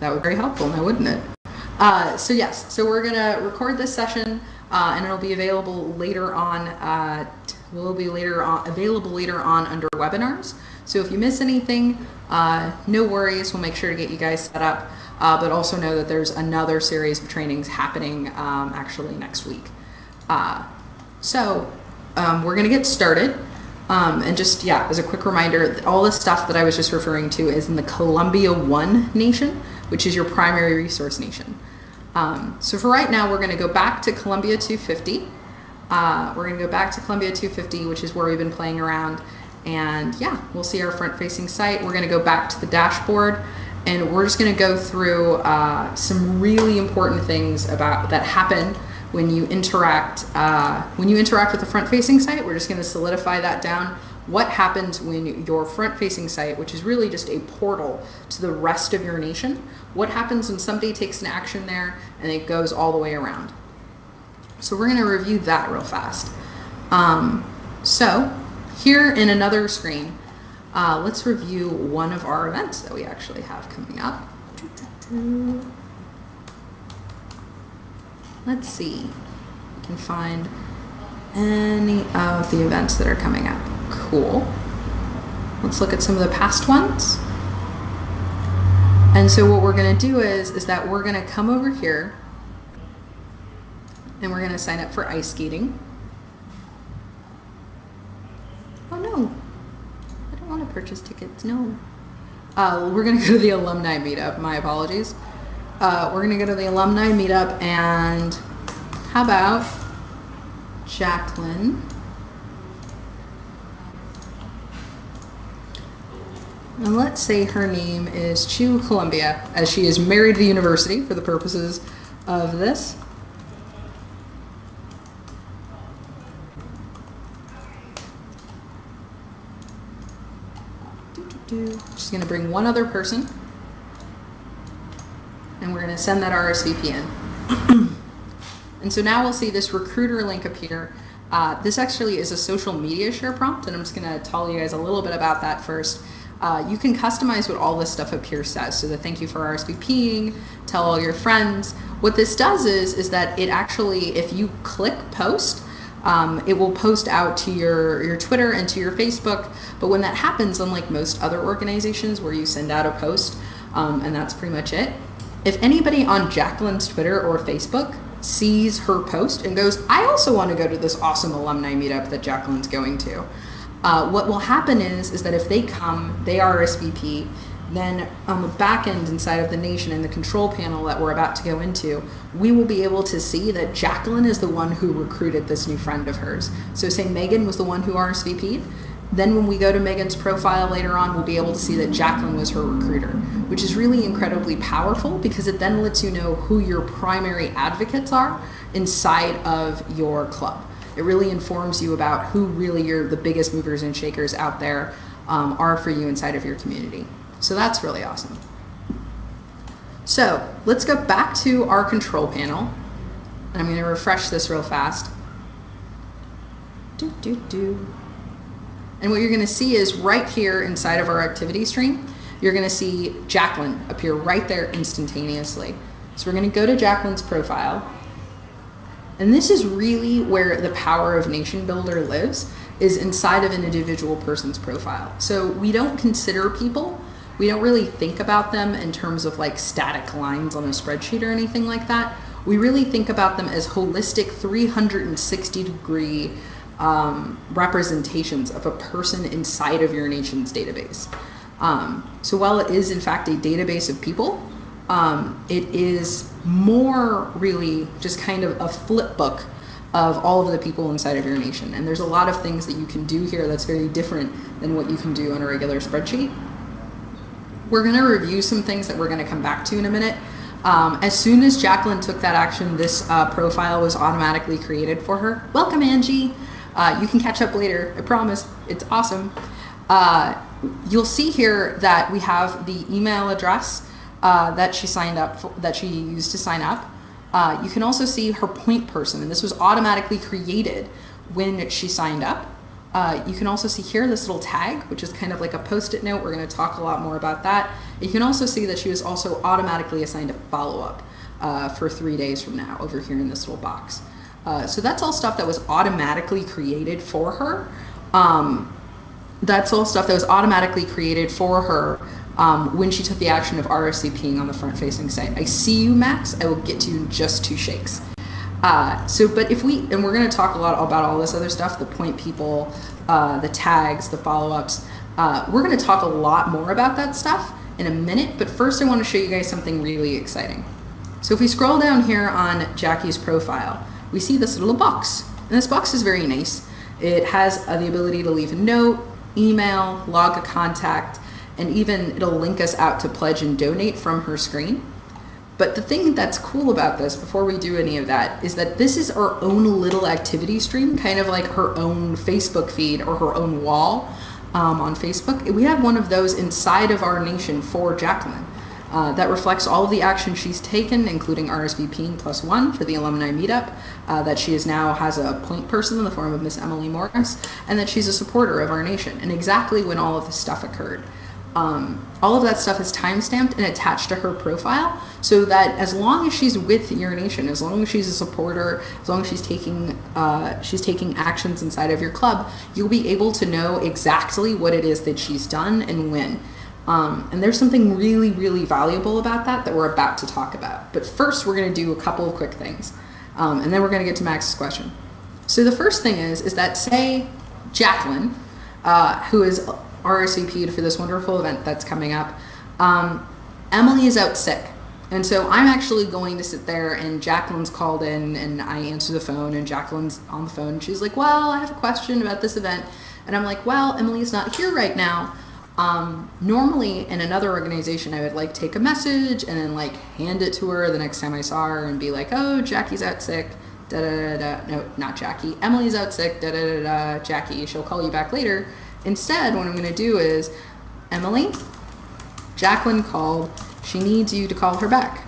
That would be very helpful now, wouldn't it? So yes, so we're gonna record this session and it'll be available later on, available later on under webinars. So if you miss anything, no worries, we'll make sure to get you guys set up, but also know that there's another series of trainings happening actually next week. So we're gonna get started. And just, yeah, as a quick reminder, all the stuff that I was just referring to is in the Columbia 1 nation, which is your primary resource nation. So for right now, we're going to go back to Columbia 250. We're going to go back to Columbia 250, which is where we've been playing around. And yeah, we'll see our front-facing site. We're going to go back to the dashboard, and we're just going to go through some really important things about that happen when you interact with the front-facing site. We're just going to solidify that down. What happens when your front-facing site, which is really just a portal to the rest of your nation, what happens when somebody takes an action there and it goes all the way around? So we're going to review that real fast. So here in another screen, let's review one of our events that we actually have coming up. Let's see, we can find any of the events that are coming up. Cool. Let's look at some of the past ones. And so what we're going to do is that we're going to come over here and we're going to sign up for ice skating. Oh no, I don't want to purchase tickets, no. We're going to go to the alumni meetup, my apologies. We're going to go to the alumni meetup, and how about Jacqueline? And let's say her name is Chu Columbia, as she is married to the university for the purposes of this. Just going to bring one other person, and we're going to send that RSVP in. And so now we'll see this recruiter link appear. This actually is a social media share prompt, and I'm just going to tell you guys a little bit about that first. You can customize what all this stuff up here says. So the thank you for RSVPing, tell all your friends. What this does is that it actually, if you click post, it will post out to your Twitter and to your Facebook. But when that happens, unlike most other organizations where you send out a post and that's pretty much it, if anybody on Jacqueline's Twitter or Facebook sees her post and goes, I also want to go to this awesome alumni meetup that Jacqueline's going to, what will happen is that if they come, they RSVP, then on the back end inside of the nation in the control panel that we're about to go into, we will be able to see that Jacqueline is the one who recruited this new friend of hers. So say Megan was the one who RSVP'd, then when we go to Megan's profile later on, we'll be able to see that Jacqueline was her recruiter, which is really incredibly powerful because it then lets you know who your primary advocates are inside of your club. It really informs you about who really the biggest movers and shakers out there are for you inside of your community. So that's really awesome. So let's go back to our control panel. And I'm going to refresh this real fast. And what you're going to see is right here inside of our activity stream, you're going to see Jacqueline appear right there instantaneously. So we're going to go to Jacqueline's profile. And this is really where the power of NationBuilder lives, is inside of an individual person's profile. So we don't consider people, we don't really think about them in terms of like static lines on a spreadsheet or anything like that. We really think about them as holistic 360-degree representations of a person inside of your nation's database. So while it is in fact a database of people, it is more really just kind of a flip book of all of the people inside of your nation. And there's a lot of things that you can do here that's very different than what you can do on a regular spreadsheet. We're going to review some things that we're going to come back to in a minute. As soon as Jacqueline took that action, this profile was automatically created for her. Welcome, Angie. You can catch up later, I promise. It's awesome. You'll see here that we have the email address that she signed up for, that she used to sign up. You can also see her point person, and this was automatically created when she signed up. You can also see here this little tag, which is kind of like a post-it note. We're going to talk a lot more about that. You can also see that she was also automatically assigned a follow-up for 3 days from now over here in this little box. So that's all stuff that was automatically created for her. That's all stuff that was automatically created for her when she took the action of RSVPing on the front-facing site. I see you, Max. I will get to you in just 2 shakes. But if we, and we're going to talk a lot about all this other stuff, the point people, the tags, the follow-ups. We're going to talk a lot more about that stuff in a minute, but first I want to show you guys something really exciting. So if we scroll down here on Jackie's profile, we see this little box. And this box is very nice. It has the ability to leave a note, email, log a contact, and even it'll link us out to pledge and donate from her screen. But the thing that's cool about this, before we do any of that, is that this is our own little activity stream, kind of like her own Facebook feed or her own wall on Facebook. We have one of those inside of our nation for Jacqueline that reflects all of the action she's taken, including RSVPing +1 for the alumni meetup, that she is now has a point person in the form of Miss Emily Morris, and that she's a supporter of our nation, and exactly when all of this stuff occurred. All of that stuff is timestamped and attached to her profile, so that as long as she's with your nation, as long as she's a supporter, as long as she's taking actions inside of your club, you'll be able to know exactly what it is that she's done and when. And there's something really, really valuable about that we're about to talk about. But first, we're going to do a couple of quick things, and then we're going to get to Max's question. So the first thing is that say Jacqueline, who is RSVP'd for this wonderful event that's coming up, Emily is out sick. And so I'm actually going to sit there, and Jacqueline's called in, and I answer the phone, and Jacqueline's on the phone, and she's like, well, I have a question about this event. And I'm like, well, Emily's not here right now. Normally in another organization, I would like take a message and then like hand it to her the next time I saw her and be like, oh, Jackie's out sick, da da da da. No, not Jackie. Emily's out sick, da da da da. Jackie, she'll call you back later. Instead, what I'm going to do is, Emily, Jacqueline called. She needs you to call her back.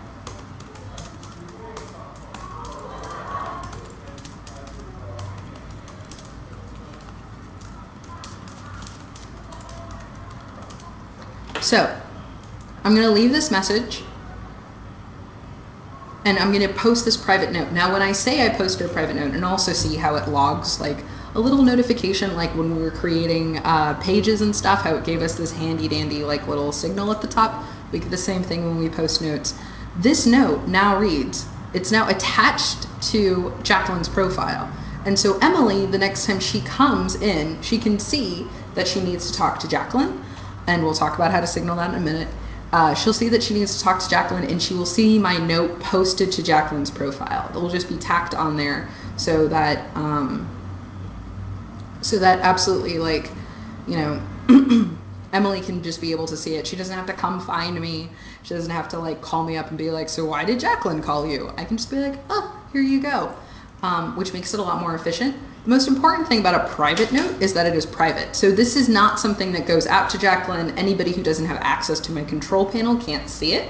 So, I'm going to leave this message, and I'm going to post this private note. Now, when I say I posted a private note, and also see how it logs, like a little notification, like when we were creating pages and stuff, how it gave us this handy dandy like little signal at the top. We get the same thing when we post notes. This note now reads, it's now attached to Jacqueline's profile. And so Emily, the next time she comes in, she can see that she needs to talk to Jacqueline. And we'll talk about how to signal that in a minute. She'll see that she needs to talk to Jacqueline, and she will see my note posted to Jacqueline's profile. It will just be tacked on there so that absolutely, like, you know, Emily can just be able to see it. She doesn't have to come find me. She doesn't have to like call me up and be like, so why did Jacqueline call you? I can just be like, oh, here you go, which makes it a lot more efficient. The most important thing about a private note is that it is private. So this is not something that goes out to Jacqueline. Anybody who doesn't have access to my control panel can't see it.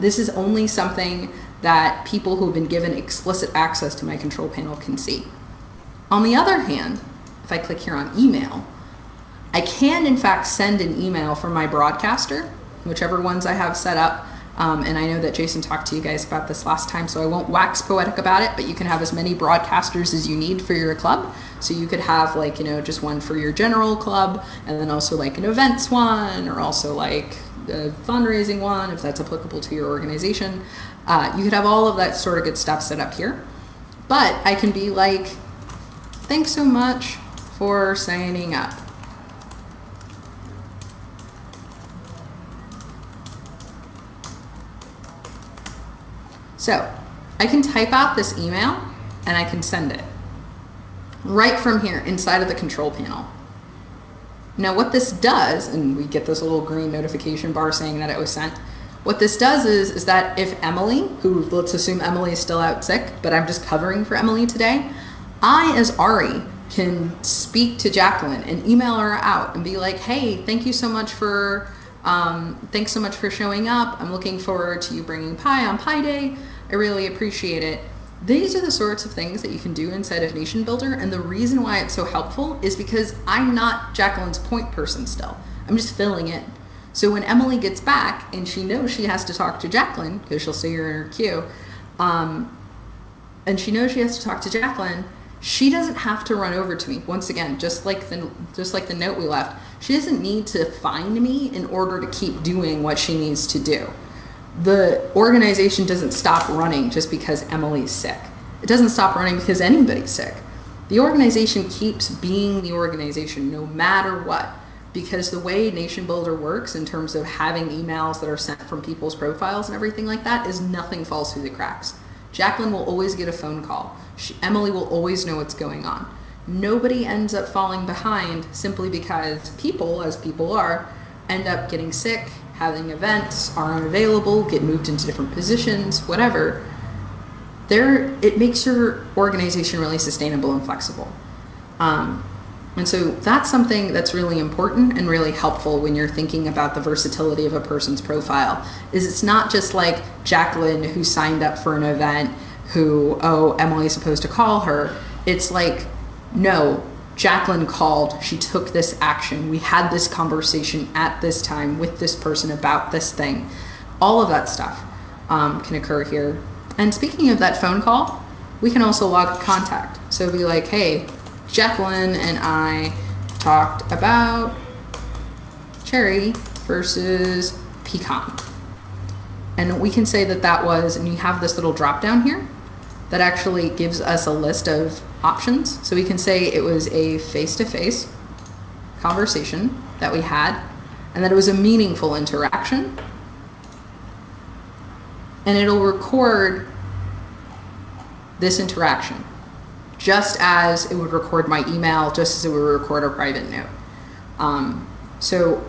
This is only something that people who have been given explicit access to my control panel can see. On the other hand, if I click here on email, I can in fact send an email from my broadcaster, whichever ones I have set up. And I know that Jason talked to you guys about this last time, so I won't wax poetic about it, but you can have as many broadcasters as you need for your club. So you could have like, you know, just one for your general club, and then also like an events one, or also like a fundraising one, if that's applicable to your organization. You could have all of that sort of good stuff set up here. But I can be like, thanks so much for signing up. So I can type out this email and I can send it right from here inside of the control panel. Now what this does, and we get this little green notification bar saying that it was sent. What this does is that if Emily, who let's assume Emily is still out sick, but I'm just covering for Emily today, I as Ari can speak to Jacqueline and email her out and be like, hey, thank you so much for thanks so much for showing up. I'm looking forward to you bringing pie on Pie Day. I really appreciate it. These are the sorts of things that you can do inside of NationBuilder, and the reason why it's so helpful is because I'm not Jacqueline's point person still. I'm just filling in. So when Emily gets back and she knows she has to talk to Jacqueline, because she'll see her in her queue, and she knows she has to talk to Jacqueline, she doesn't have to run over to me. Once again, just like the note we left, she doesn't need to find me in order to keep doing what she needs to do. The organization doesn't stop running just because Emily's sick. It doesn't stop running because anybody's sick. The organization keeps being the organization no matter what, because the way NationBuilder works in terms of having emails that are sent from people's profiles and everything like that is nothing falls through the cracks. Jacqueline will always get a phone call. Emily will always know what's going on. Nobody ends up falling behind simply because people, as people are, end up getting sick, having events, are unavailable, get moved into different positions, whatever. It makes your organization really sustainable and flexible. And so that's something that's really important and really helpful when you're thinking about the versatility of a person's profile. Is it's not just like Jacqueline who signed up for an event who, oh, Emily's supposed to call her. It's like, no, Jacqueline called, she took this action, we had this conversation at this time with this person about this thing. All of that stuff can occur here. And speaking of that phone call, we can also log contact. So be like, hey, Jacqueline and I talked about cherry versus pecan. And we can say that that was, and you have this little drop down here that actually gives us a list of options. So we can say it was a face-to-face conversation that we had, and that it was a meaningful interaction. And it'll record this interaction, just as it would record my email, just as it would record a private note. So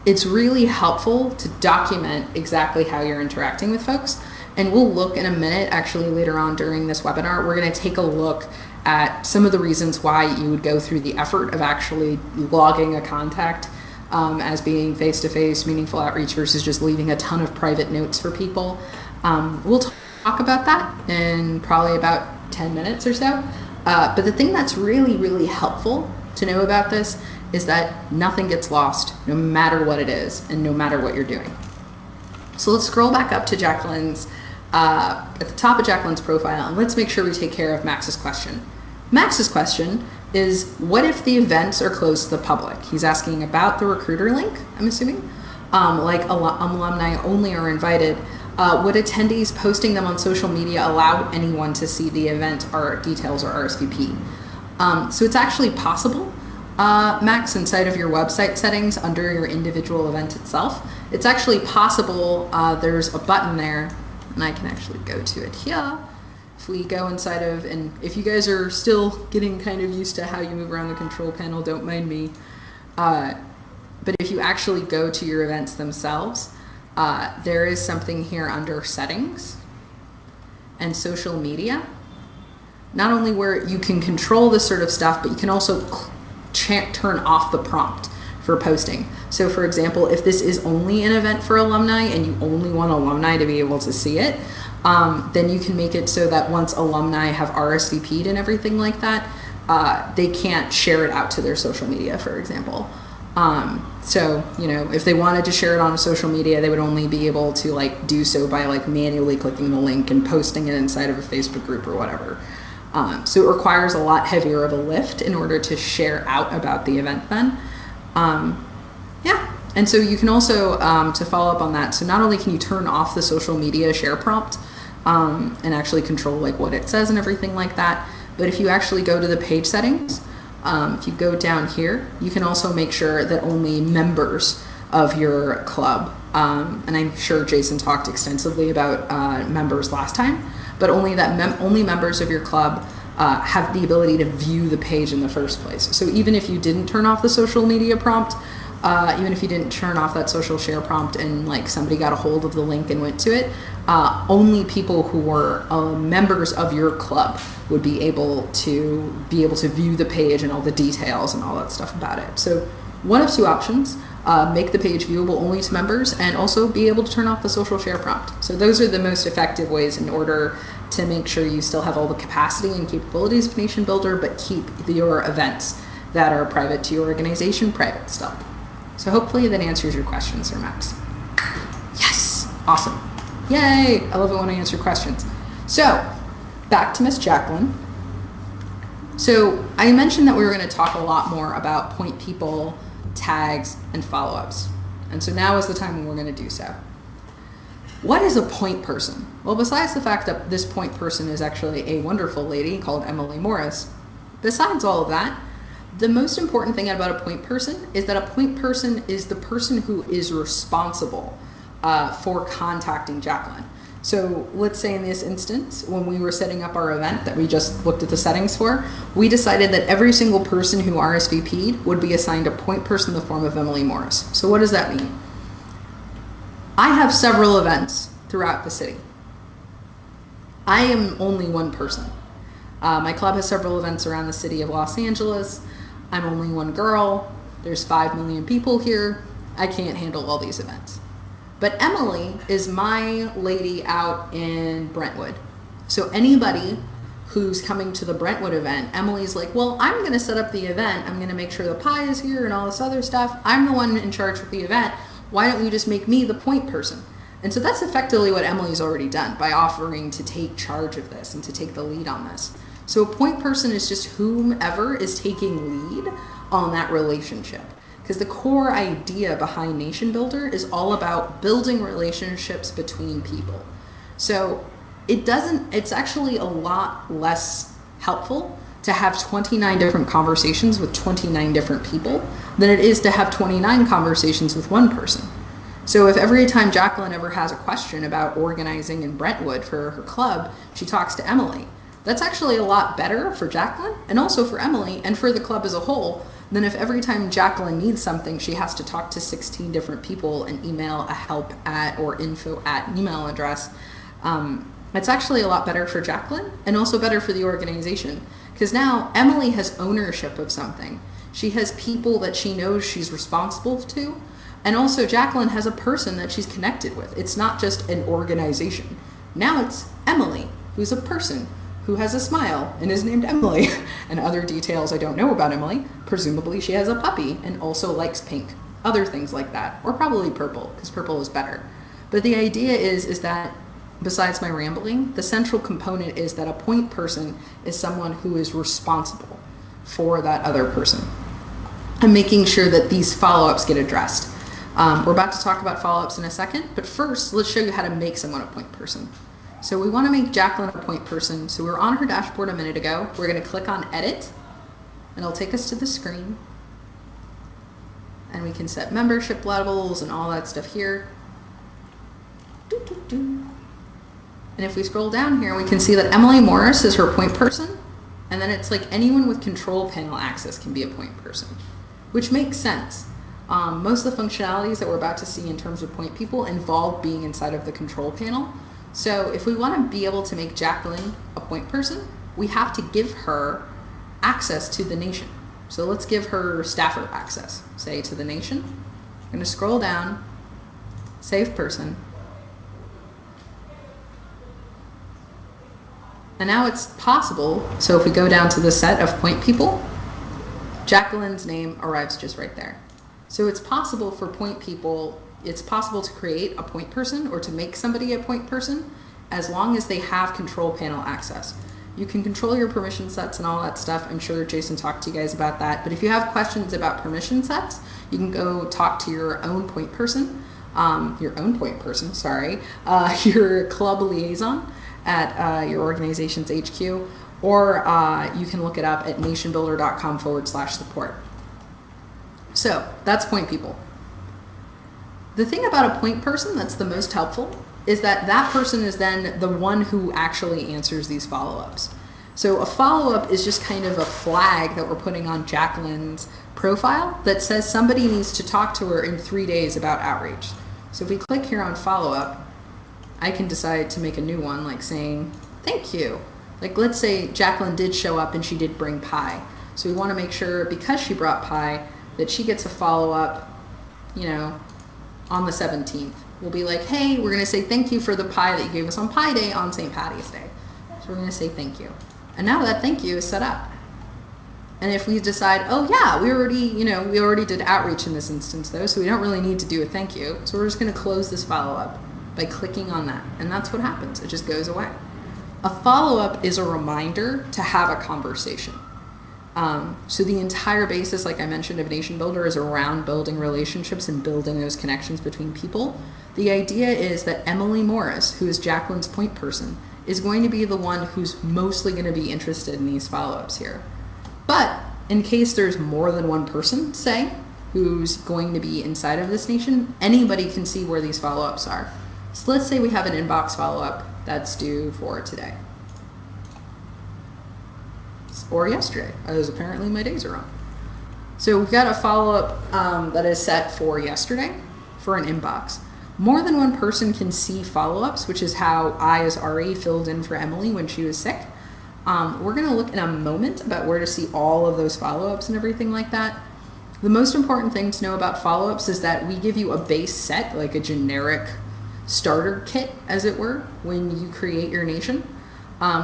it's really helpful to document exactly how you're interacting with folks. And we'll look in a minute, actually later on during this webinar, we're going to take a look at some of the reasons why you would go through the effort of actually logging a contact as being face-to-face, meaningful outreach versus just leaving a ton of private notes for people. We'll talk about that in probably about 10 minutes or so. But the thing that's really, really helpful to know about this is that nothing gets lost, no matter what it is, and no matter what you're doing. So let's scroll back up to Jacqueline's, at the top of Jacqueline's profile, and let's make sure we take care of Max's question. Max's question is, what if the events are closed to the public? He's asking about the recruiter link, I'm assuming. Like alumni only are invited. Would attendees posting them on social media allow anyone to see the event or details or RSVP? So it's actually possible, Max, inside of your website settings under your individual event itself. It's actually possible, there's a button there, and I can actually go to it here. If we go inside of, and if you guys are still getting kind of used to how you move around the control panel, don't mind me. But if you actually go to your events themselves, there is something here under settings and social media. Not only where you can control this sort of stuff, but you can also turn off the prompt for posting. So for example, if this is only an event for alumni and you only want alumni to be able to see it, then you can make it so that once alumni have RSVP'd and everything like that, they can't share it out to their social media, for example. So, you know, if they wanted to share it on a social media, they would only be able to like do so by like manually clicking the link and posting it inside of a Facebook group or whatever. So it requires a lot heavier of a lift in order to share out about the event then. Yeah, and so you can also, to follow up on that, so not only can you turn off the social media share prompt and actually control like what it says and everything like that, but if you actually go to the page settings, if you go down here, you can also make sure that only members of your club, and I'm sure Jason talked extensively about members last time, but only that only members of your club have the ability to view the page in the first place. So even if you didn't turn off the social media prompt, even if you didn't turn off that social share prompt and like somebody got a hold of the link and went to it, only people who were members of your club would be able to view the page and all the details and all that stuff about it. So one of two options, make the page viewable only to members and also be able to turn off the social share prompt. So those are the most effective ways in order to make sure you still have all the capacity and capabilities of NationBuilder, but keep your events that are private to your organization private still. So hopefully that answers your question, Sir Max. Yes, awesome. Yay, I love it when I answer questions. So back to Miss Jacqueline. So I mentioned that we were going to talk a lot more about point people, tags, and follow-ups. And so now is the time when we're going to do so. What is a point person? Well, besides the fact that this point person is actually a wonderful lady called Emily Morris, besides all of that, the most important thing about a point person is that a point person is the person who is responsible for contacting Jacqueline. So let's say in this instance, when we were setting up our event that we just looked at the settings for, we decided that every single person who RSVP'd would be assigned a point person in the form of Emily Morris. So what does that mean? I have several events throughout the city. I am only one person. My club has several events around the city of Los Angeles. I'm only one girl. There's 5 million people here. I can't handle all these events. But Emily is my lady out in Brentwood. So anybody who's coming to the Brentwood event, Emily's like, well, I'm going to set up the event. I'm going to make sure the pie is here and all this other stuff. I'm the one in charge of the event. Why don't you just make me the point person? And so that's effectively what Emily's already done by offering to take charge of this and to take the lead on this. So a point person is just whomever is taking lead on that relationship. Because the core idea behind NationBuilder is all about building relationships between people. So it's actually a lot less helpful to have 29 different conversations with 29 different people than it is to have 29 conversations with one person. So if every time Jacqueline ever has a question about organizing in Brentwood for her club, she talks to Emily. That's actually a lot better for Jacqueline and also for Emily and for the club as a whole than if every time Jacqueline needs something, she has to talk to 16 different people and email a help at or info at email address. It's actually a lot better for Jacqueline and also better for the organization because now Emily has ownership of something. She has people that she knows she's responsible to, and also Jacqueline has a person that she's connected with. It's not just an organization. Now it's Emily, who's a person who has a smile and is named Emily. And other details I don't know about Emily. Presumably she has a puppy and also likes pink. Other things like that. Or probably purple, because purple is better. But the idea is that, besides my rambling, the central component is that a point person is someone who is responsible for that other person. And making sure that these follow-ups get addressed. We're about to talk about follow-ups in a second, but first let's show you how to make someone a point person. So we want to make Jacqueline a point person. So we were on her dashboard a minute ago. We're going to click on edit and it'll take us to the screen. And we can set membership levels and all that stuff here. And if we scroll down here, we can see that Emily Morris is her point person. And then it's like anyone with control panel access can be a point person, which makes sense. Most of the functionalities that we're about to see in terms of point people involve being inside of the control panel. So if we want to be able to make Jacqueline a point person, we have to give her access to the nation. So let's give her staffer access, say to the nation. I'm going to scroll down, save person. And now it's possible, so if we go down to the set of point people, Jacqueline's name arrives just right there. So it's possible for point people, it's possible to create a point person or to make somebody a point person as long as they have control panel access. You can control your permission sets and all that stuff. I'm sure Jason talked to you guys about that. But if you have questions about permission sets, you can go talk to your own point person, your club liaison at your organization's HQ, or you can look it up at nationbuilder.com/support. So that's point people. The thing about a point person that's the most helpful is that that person is then the one who actually answers these follow-ups. So a follow-up is just kind of a flag that we're putting on Jacqueline's profile that says somebody needs to talk to her in 3 days about outreach. So if we click here on follow-up, I can decide to make a new one, like saying, thank you. Like let's say Jacqueline did show up and she did bring pie. So we want to make sure, because she brought pie, that she gets a follow-up, you know, on the 17th. We'll be like, hey, we're going to say thank you for the pie that you gave us on Pie Day on St. Patty's Day. So we're going to say thank you. And now that thank you is set up. And if we decide, oh yeah, we already did outreach in this instance though, so we don't really need to do a thank you. So we're just going to close this follow-up by clicking on that. And that's what happens. It just goes away. A follow-up is a reminder to have a conversation. So the entire basis, like I mentioned, of NationBuilder is around building relationships and building those connections between people. The idea is that Emily Morris, who is Jacqueline's point person, is going to be the one who's mostly going to be interested in these follow-ups here. But in case there's more than one person, say, who's going to be inside of this nation, anybody can see where these follow-ups are. So let's say we have an inbox follow-up that's due for today. Or yesterday, as apparently my days are wrong. So we've got a follow-up that is set for yesterday for an inbox. More than one person can see follow-ups, which is how I, as RE, filled in for Emily when she was sick. We're going to look in a moment about where to see all of those follow-ups and everything like that. The most important thing to know about follow-ups is that we give you a base set, like a generic starter kit, as it were, when you create your nation.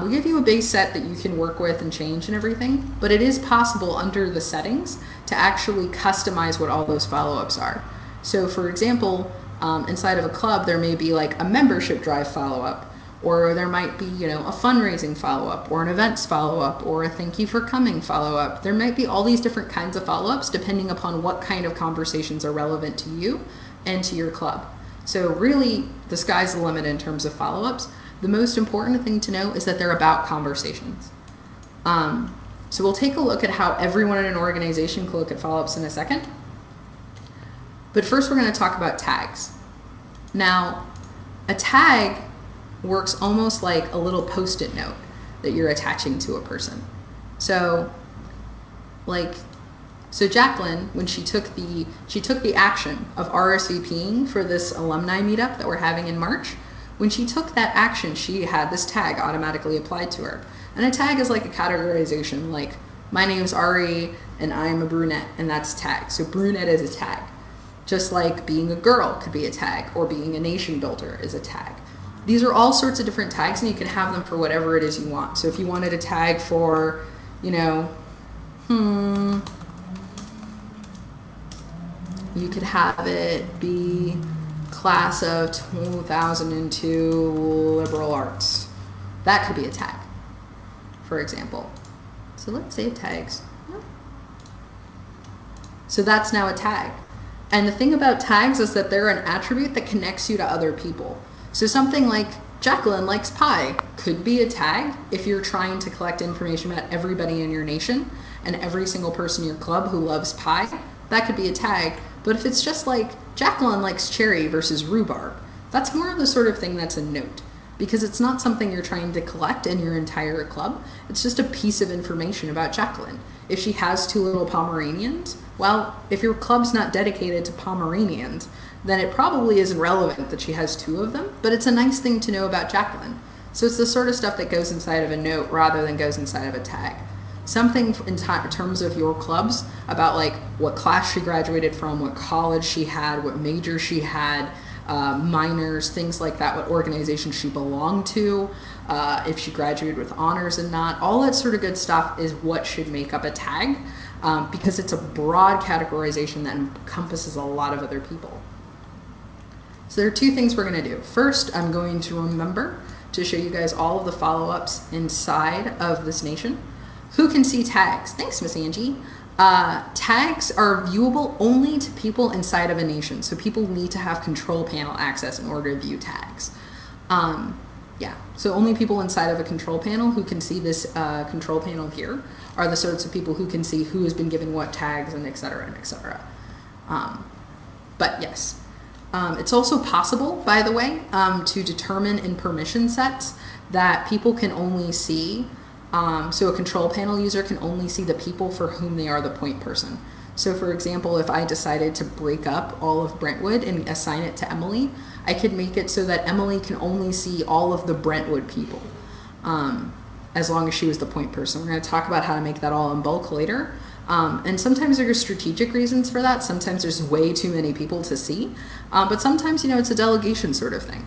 We give you a base set that you can work with and change and everything, but it is possible under the settings to actually customize what all those follow-ups are. So for example, inside of a club, there may be like a membership drive follow-up, or there might be, a fundraising follow-up, or an events follow-up, or a thank you for coming follow-up. There might be all these different kinds of follow-ups depending upon what kind of conversations are relevant to you and to your club. So really, the sky's the limit in terms of follow-ups. The most important thing to know is that they're about conversations. So we'll take a look at how everyone in an organization can look at follow-ups in a second. But first, we're going to talk about tags. Now, a tag works almost like a little post-it note that you're attaching to a person. So Jacqueline, when she took the action of RSVPing for this alumni meetup that we're having in March, when she took that action, she had this tag automatically applied to her. And a tag is like a categorization, like my name's Ari and I'm a brunette, and that's a tag. So brunette is a tag. Just like being a girl could be a tag, or being a nation builder is a tag. These are all sorts of different tags, and you can have them for whatever it is you want. So if you wanted a tag for, you could have it be class of 2002 liberal arts. That could be a tag, for example. So let's save tags. So that's now a tag. And the thing about tags is that they're an attribute that connects you to other people. So something like Jacqueline likes pie could be a tag if you're trying to collect information about everybody in your nation and every single person in your club who loves pie. That could be a tag. But if it's just like Jacqueline likes cherry versus rhubarb, that's more of the sort of thing that's a note, because it's not something you're trying to collect in your entire club. It's just a piece of information about Jacqueline. If she has 2 little Pomeranians, well, if your club's not dedicated to Pomeranians, then it probably isn't relevant that she has 2 of them, but it's a nice thing to know about Jacqueline. So it's the sort of stuff that goes inside of a note rather than goes inside of a tag. Something in terms of your clubs about like what class she graduated from, what college she had, what major she had, minors, things like that, what organization she belonged to, if she graduated with honors and not, all that sort of good stuff is what should make up a tag, because it's a broad categorization that encompasses a lot of other people. So there are 2 things we're going to do. First, I'm going to remember to show you guys all of the follow-ups inside of this nation. Who can see tags? Thanks, Miss Angie. Tags are viewable only to people inside of a nation. So people need to have control panel access in order to view tags. So only people inside of a control panel who can see this control panel here are the sorts of people who can see who has been given what tags and et cetera, and et cetera. But yes. It's also possible, by the way, to determine in permission sets that people can only see, so a control panel user can only see the people for whom they are the point person. So for example, if I decided to break up all of Brentwood and assign it to Emily, I could make it so that Emily can only see all of the Brentwood people, as long as she was the point person. We're going to talk about how to make that all in bulk later. And sometimes there are strategic reasons for that. Sometimes there's way too many people to see. But sometimes, it's a delegation sort of thing.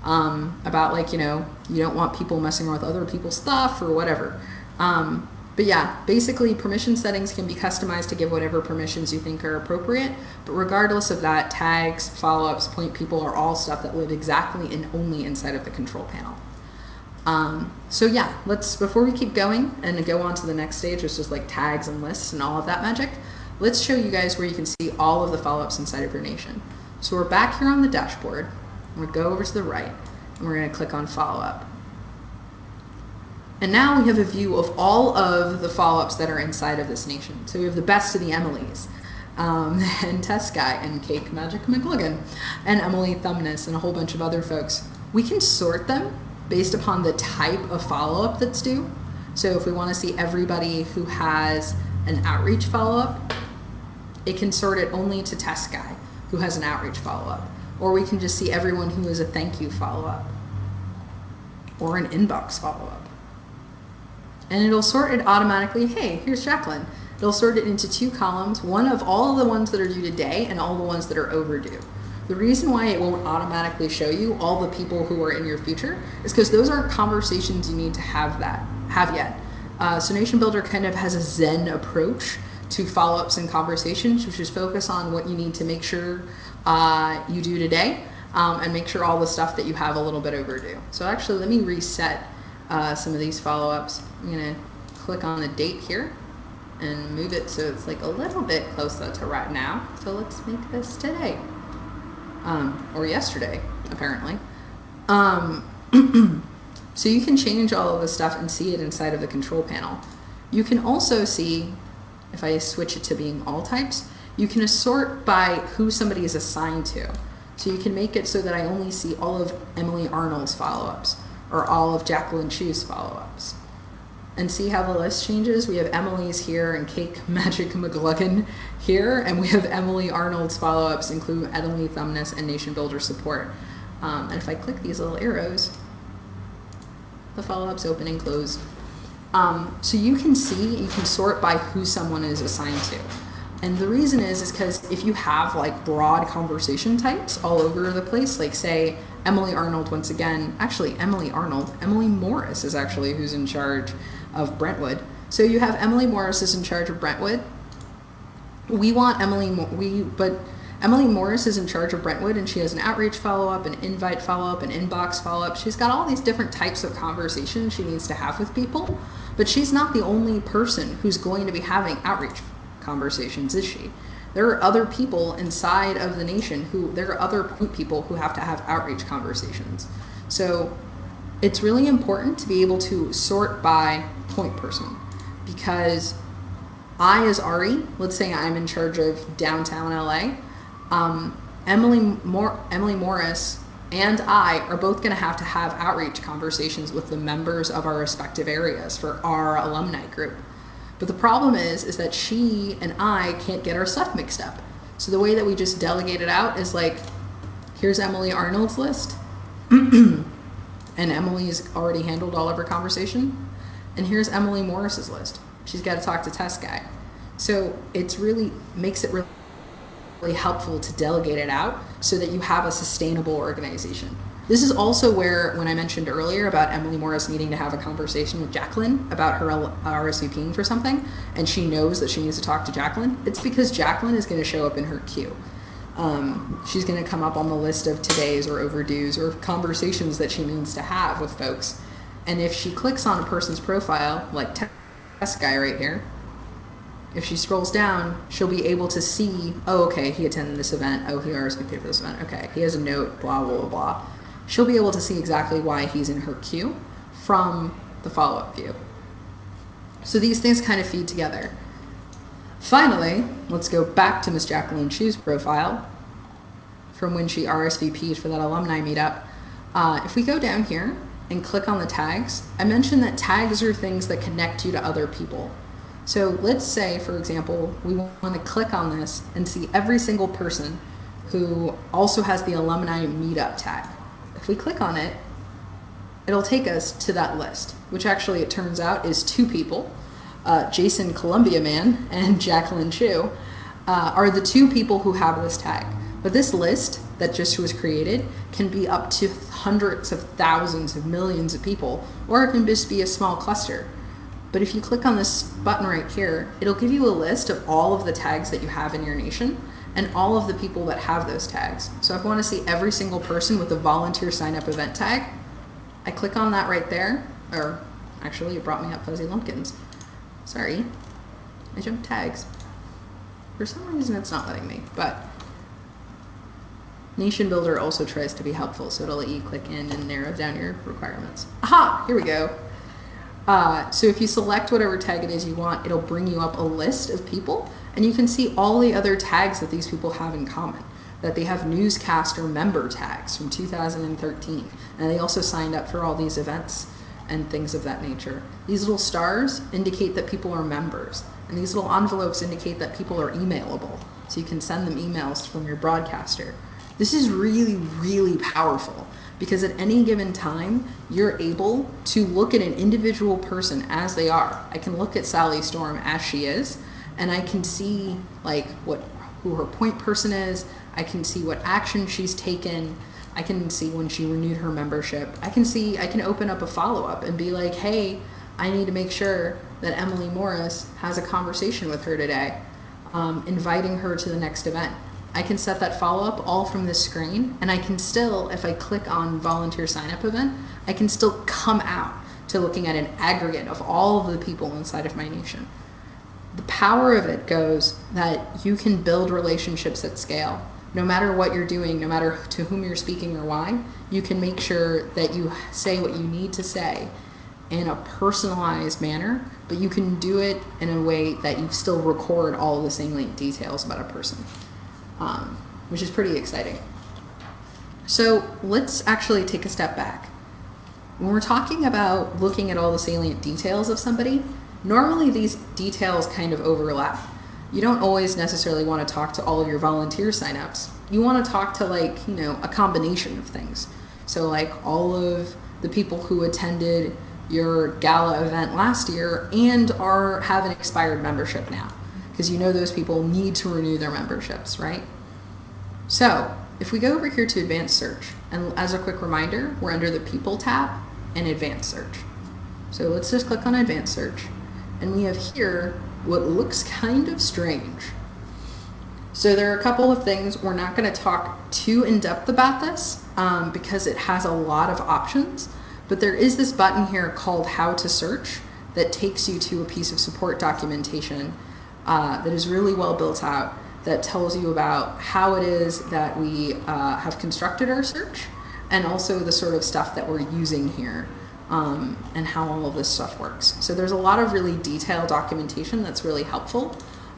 about like, you know, you don't want people messing around with other people's stuff or whatever. But yeah, basically permission settings can be customized to give whatever permissions you think are appropriate. But regardless of that, tags, follow-ups, point people are all stuff that live exactly and only inside of the control panel. So yeah, before we keep going and go on to the next stage, which is like tags and lists and all of that magic, let's show you guys where you can see all of the follow-ups inside of your nation. So we're back here on the dashboard. I'm going to go over to the right and we're going to click on follow-up. And now we have a view of all of the follow-ups that are inside of this nation. So we have the best of the Emilys, and Test Guy, and Cake Magic McGluggan, and Emily Thumbness, and a whole bunch of other folks. We can sort them based upon the type of follow-up that's due. So if we want to see everybody who has an outreach follow-up, it can sort it only to Test Guy, who has an outreach follow-up. Or we can just see everyone who has a thank you follow-up, or an inbox follow-up. And it'll sort it automatically. Hey, here's Jacqueline. It'll sort it into 2 columns, one of all of the ones that are due today and all the ones that are overdue. The reason why it won't automatically show you all the people who are in your future is because those aren't conversations you need to have yet. So NationBuilder kind of has a Zen approach to follow-ups and conversations, which is focus on what you need to make sure you do today, and make sure all the stuff that you have a little bit overdue. So actually, let me reset some of these follow-ups. I'm going to click on the date here and move it so it's like a little bit closer to right now. So let's make this today, or yesterday, apparently. So you can change all of this stuff and see it inside of the control panel. You can also see, if I switch it to being all types, you can sort by who somebody is assigned to. So you can make it so that I only see all of Emily Arnold's follow-ups, or all of Jacqueline Chu's follow-ups. And see how the list changes? We have Emily's here and Cake Magic McGluggan here, and we have Emily Arnold's follow-ups include Emily Thumbness and NationBuilder support. And if I click these little arrows, the follow-ups open and close. So you can see, you can sort by who someone is assigned to. And the reason is because if you have like broad conversation types all over the place, like say Emily Arnold, once again, actually Emily Morris is actually who's in charge of Brentwood. So you have Emily Morris is in charge of Brentwood. We want but Emily Morris is in charge of Brentwood, and she has an outreach follow-up, an invite follow-up, an inbox follow-up. She's got all these different types of conversations she needs to have with people, but she's not the only person who's going to be having outreach conversations, is she? There are other people inside of the nation there are other point people who have to have outreach conversations. So it's really important to be able to sort by point person, because I, as Ari, let's say I'm in charge of downtown LA, Emily Morris and I are both going to have outreach conversations with the members of our respective areas for our alumni group. But the problem is that she and I can't get our stuff mixed up. So the way that we just delegate it out is like, here's Emily Arnold's list, and Emily's already handled all of her conversation, and here's Emily Morris's list. She's got to talk to Test Guy. So it's really makes it really helpful to delegate it out so that you have a sustainable organization. This is also where, when I mentioned earlier about Emily Morris needing to have a conversation with Jacqueline about her RSVPing for something, and she knows that she needs to talk to Jacqueline, it's because Jacqueline is going to show up in her queue. She's going to come up on the list of today's or overdues or conversations that she needs to have with folks. And if she clicks on a person's profile, like Test Guy right here, if she scrolls down, she'll be able to see, oh, okay, he attended this event. Oh, he RSVP'd for this event. Okay, he has a note, blah, blah, blah, blah. She'll be able to see exactly why he's in her queue from the follow-up view. So these things kind of feed together. Finally, let's go back to Miss Jacqueline Chu's profile from when she RSVP'd for that alumni meetup. If we go down here and click on the tags, I mentioned that tags are things that connect you to other people. So let's say, for example, we want to click on this and see every single person who also has the alumni meetup tag. If we click on it, it'll take us to that list, which actually it turns out is 2 people. Jason Columbia Man and Jacqueline Chu are the 2 people who have this tag. But this list that just was created can be up to hundreds of thousands of millions of people, or it can just be a small cluster. But if you click on this button right here, it'll give you a list of all of the tags that you have in your nation and all of the people that have those tags. So if I want to see every single person with a volunteer sign up event tag, I click on that right there, or actually it brought me up Fuzzy Lumpkins. Sorry, I jumped tags. For some reason it's not letting me, but NationBuilder also tries to be helpful, so it'll let you click in and narrow down your requirements. Aha, here we go. So if you select whatever tag it is you want, it'll bring you up a list of people, and you can see all the other tags that these people have in common. That they have newscaster member tags from 2013, and they also signed up for all these events and things of that nature. These little stars indicate that people are members, and these little envelopes indicate that people are emailable, so you can send them emails from your broadcaster. This is really, really powerful, because at any given time, you're able to look at an individual person as they are. I can look at Sally Storm as she is, and I can see like who her point person is. I can see what action she's taken. I can see when she renewed her membership. I can open up a follow-up and be like, hey, I need to make sure that Emily Morris has a conversation with her today, inviting her to the next event. I can set that follow-up all from this screen, and I can still, if I click on volunteer sign-up event, I can still come out to looking at an aggregate of all of the people inside of my nation. The power of it goes that you can build relationships at scale. No matter what you're doing, no matter to whom you're speaking or why, you can make sure that you say what you need to say in a personalized manner, but you can do it in a way that you still record all of the salient details about a person, which is pretty exciting. So let's actually take a step back. When we're talking about looking at all the salient details of somebody, normally these details kind of overlap. You don't always necessarily want to talk to all of your volunteer signups. You want to talk to a combination of things. So like all of the people who attended your gala event last year and have an expired membership now, because those people need to renew their memberships, right? So if we go over here to advanced search, and as a quick reminder, we're under the people tab and advanced search. So let's just click on advanced search, and we have here what looks kind of strange. So there are a couple of things. We're not going to talk too in depth about this because it has a lot of options, but there is this button here called how to search that takes you to a piece of support documentation that is really well built out, that tells you about how it is that we have constructed our search, and also the sort of stuff that we're using here. And how all of this stuff works. So there's a lot of really detailed documentation that's really helpful.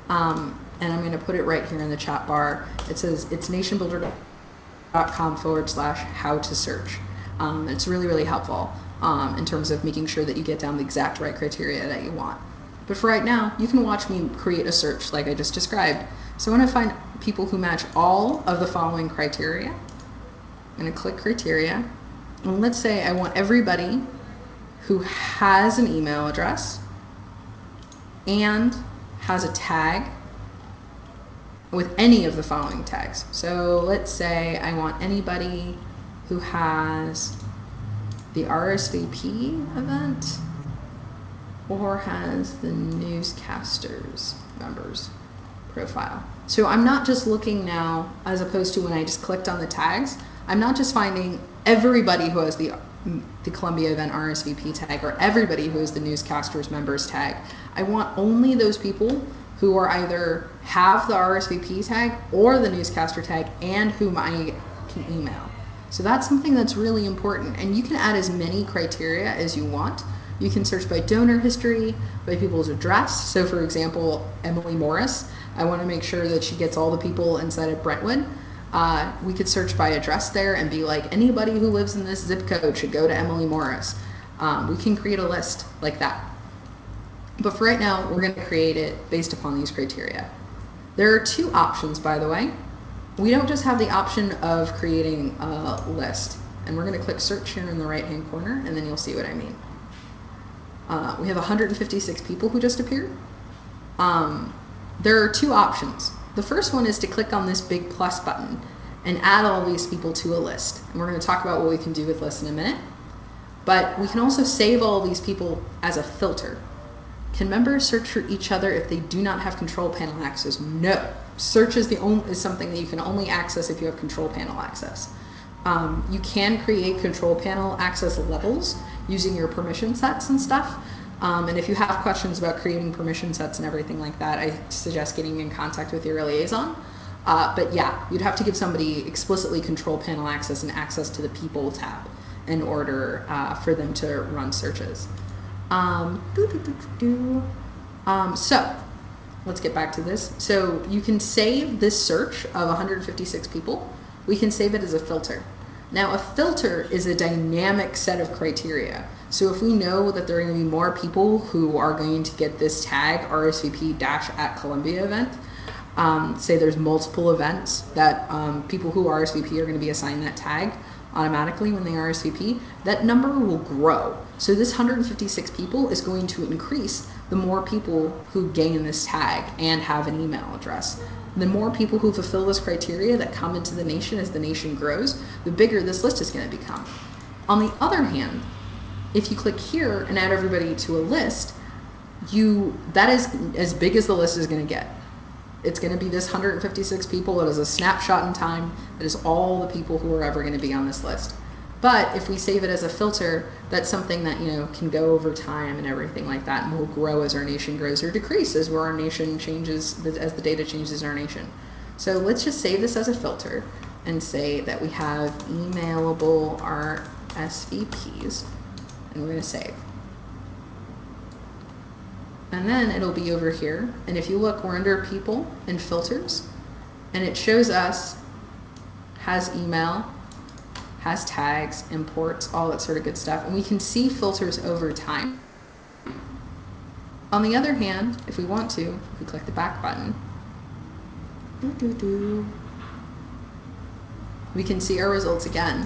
And I'm going to put it right here in the chat bar. It says it's nationbuilder.com/how to search. It's really, really helpful in terms of making sure that you get down the exact right criteria that you want. But for right now, you can watch me create a search like I just described. So I want to find people who match all of the following criteria. I'm going to click criteria. And let's say I want everybody who has an email address and has a tag with any of the following tags. So let's say I want anybody who has the RSVP event or has the newscasters members profile. So I'm not just looking now, as opposed to when I just clicked on the tags, I'm not just finding everybody who has the Columbia event RSVP tag or everybody who has the newscasters members tag. I want only those people who are either have the RSVP tag or the newscaster tag and whom I can email. So that's something that's really important, and you can add as many criteria as you want. You can search by donor history, by people's address. So for example, Emily Morris, I want to make sure that she gets all the people inside of Brentwood. We could search by address there and be like, anybody who lives in this zip code should go to Emily Morris. We can create a list like that. But for right now, we're going to create it based upon these criteria. There are two options, by the way. We don't just have the option of creating a list. And we're going to click search here in the right-hand corner, and then you'll see what I mean. We have 156 people who just appeared. There are two options. The first one is to click on this big plus button and add all these people to a list. And we're going to talk about what we can do with lists in a minute. But we can also save all these people as a filter. Can members search for each other if they do not have control panel access? No. Search is something that you can only access if you have control panel access. You can create control panel access levels using your permission sets and stuff. And if you have questions about creating permission sets and everything like that, I suggest getting in contact with your liaison. But yeah, you'd have to give somebody explicitly control panel access and access to the people tab in order for them to run searches. So let's get back to this. So you can save this search of 156 people. We can save it as a filter. Now a filter is a dynamic set of criteria. So if we know that there are going to be more people who are going to get this tag RSVP-@Columbia event, say there's multiple events that people who RSVP are going to be assigned that tag automatically when they RSVP, that number will grow. So this 156 people is going to increase the more people who gain this tag and have an email address. The more people who fulfill this criteria that come into the nation as the nation grows, the bigger this list is going to become. On the other hand, if you click here and add everybody to a list, that is as big as the list is going to get. It's going to be this 156 people. It is a snapshot in time. That is all the people who are ever going to be on this list. But if we save it as a filter, that's something that can go over time and everything like that, and will grow as our nation grows or decrease as our nation changes, as the data changes in our nation. So let's just save this as a filter and say that we have emailable RSVPs, and we're going to save. And then it'll be over here, and if you look, we're under people and filters, and it shows us has email, has tags, imports, all that sort of good stuff, and we can see filters over time. On the other hand, if we want to, if we click the back button, we can see our results again,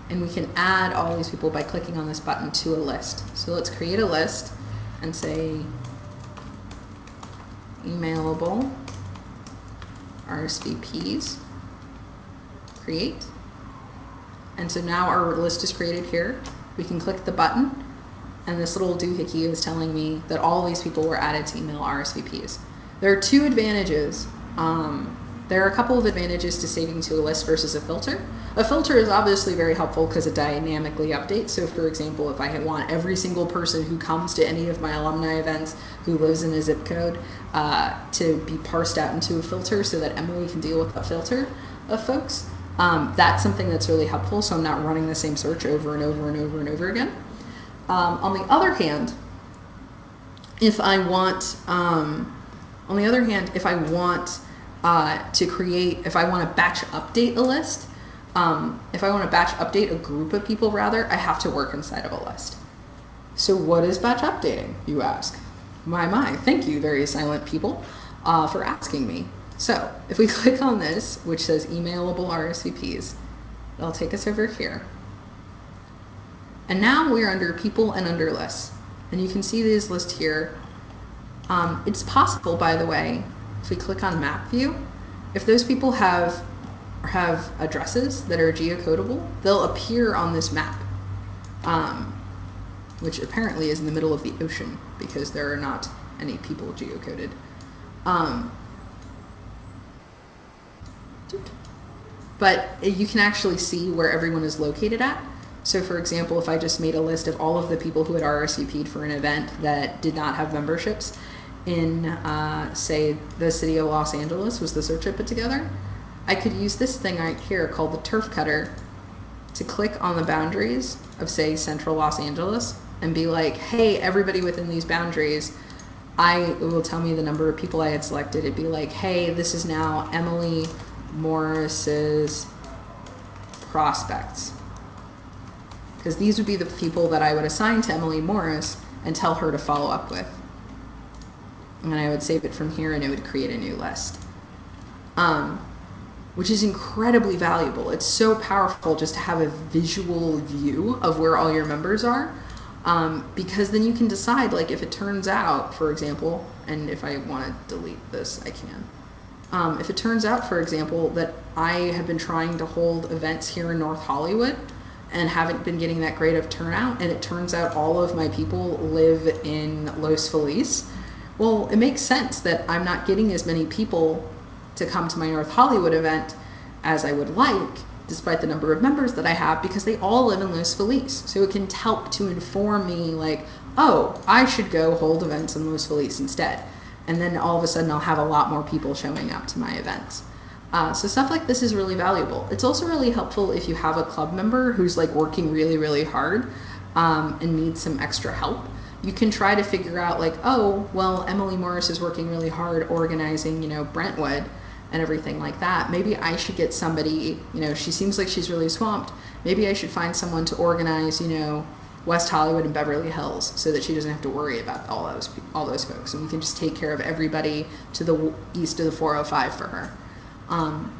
and we can add all these people by clicking on this button to a list. So let's create a list and say emailable RSVPs, create. And so now our list is created here. We can click the button, and this little doohickey is telling me that all these people were added to email RSVPs. There are two advantages. There are a couple of advantages to saving to a list versus a filter. A filter is obviously very helpful because it dynamically updates. So for example, if I want every single person who comes to any of my alumni events who lives in a zip code to be parsed out into a filter so that Emily can deal with a filter of folks, that's something that's really helpful, so I'm not running the same search over and over and over and over again. On the other hand, if I want if I want to batch update a list, if I want to batch update a group of people rather, I have to work inside of a list. So what is batch updating, you ask? My, thank you, very silent people, for asking me. So if we click on this, which says emailable RSVPs, it'll take us over here. And now we're under people and under lists. And you can see this list here. It's possible, by the way, if we click on map view, if those people have addresses that are geocodable, they'll appear on this map, which apparently is in the middle of the ocean because there are not any people geocoded. But you can actually see where everyone is located at. So for example, if I just made a list of all of the people who had RSVP'd for an event that did not have memberships in, say, the city of Los Angeles was the search I put together, I could use this thing right here called the turf cutter to click on the boundaries of, say, central Los Angeles and be like, hey, everybody within these boundaries, it will tell me the number of people I had selected. It'd be like, hey, this is now Emily Morris's prospects. Because these would be the people that I would assign to Emily Morris and tell her to follow up with. And I would save it from here and it would create a new list. Which is incredibly valuable. It's so powerful just to have a visual view of where all your members are. Because then you can decide, like, if it turns out, for example, and if I want to delete this, I can. If it turns out, for example, that I have been trying to hold events here in North Hollywood and haven't been getting that great of turnout, and it turns out all of my people live in Los Feliz, well, it makes sense that I'm not getting as many people to come to my North Hollywood event as I would like, despite the number of members that I have, because they all live in Los Feliz. So it can help to inform me, like, oh, I should go hold events in Los Feliz instead. And then all of a sudden I'll have a lot more people showing up to my events. So stuff like this is really valuable. It's also really helpful if you have a club member who's like working really, really hard and needs some extra help. You can try to figure out like, oh, well, Emily Morris is working really hard organizing, Brentwood and everything like that. Maybe I should get somebody, she seems like she's really swamped. Maybe I should find someone to organize, West Hollywood and Beverly Hills, so that she doesn't have to worry about all those folks, and we can just take care of everybody to the east of the 405 for her.